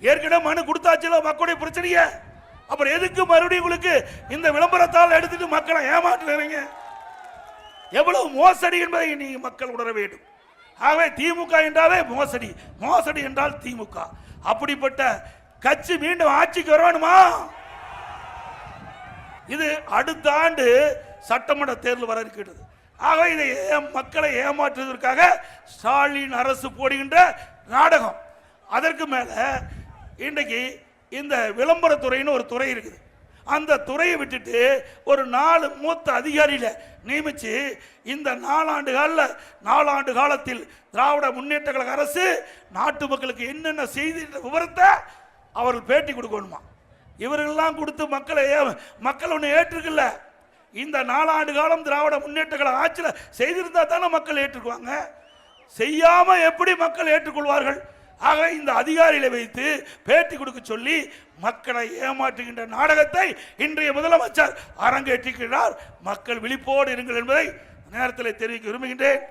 ஏற்கனவே மனு கொடுத்தாச்சுல மக்களுடைய பிரச்சனைய. அப்புறம் எதுக்கு மறுபடியும் உங்களுக்கு இந்த விளம்பரத்தால் எடுத்துட்டு மக்களை ஏமாற்றுறீங்க? எவ்வளவு மோசடி என்பதை நீங்க மக்கள் உணர வேண்டும். ஆகவே திமுக என்றாலே மோசடி, மோசடி என்றால் திமுக. அப்படிப்பட்ட கட்சி மீண்டும் ஆட்சிக்கு வரணுமா? இது அடுத்த ஆண்டு சட்டமன்ற தேர்தல் வர இருக்கிறது. ஆகவே இதை மக்களை ஏமாற்றுவதற்காக ஸ்டாலின் அரசு போடுகின்ற நாடகம். அதற்கு மேல இன்றைக்கு இந்த விளம்பரத்துறைன்னு ஒரு துறை இருக்குது. அந்த துறையை விட்டுட்டு ஒரு 4 மூத்த அதிகாரியில நியமிச்சு இந்த 4 ஆண்டு காலத்தில் திராவிட முன்னேற்ற கழக அரசு நாட்டு மக்களுக்கு என்னென்ன செய்தி விவரத்தை அவர்கள் பேட்டி கொடுக்கணுமா? இவர்கள்லாம் கொடுத்து மக்கள் ஒன்று ஏற்றுக்கல. இந்த 4 ஆண்டு காலம் திராவிட முன்னேற்ற கழக ஆட்சியில் செய்திருந்தா தானே மக்கள் ஏற்றுக்குவாங்க. செய்யாம எப்படி மக்கள் ஏற்றுக்கொள்வார்கள்? ஆக இந்த அதிகாரிகளை வைத்து பேட்டி கொடுக்க சொல்லி மக்களை ஏமாற்றுகின்ற நாடகத்தை இன்றைய முதலமைச்சர் அரங்கேற்றுகிறார். மக்கள் விழிப்போடு இருங்கள் என்பதை நேரத்தில் தெரிவிக்க விரும்புகின்றேன்.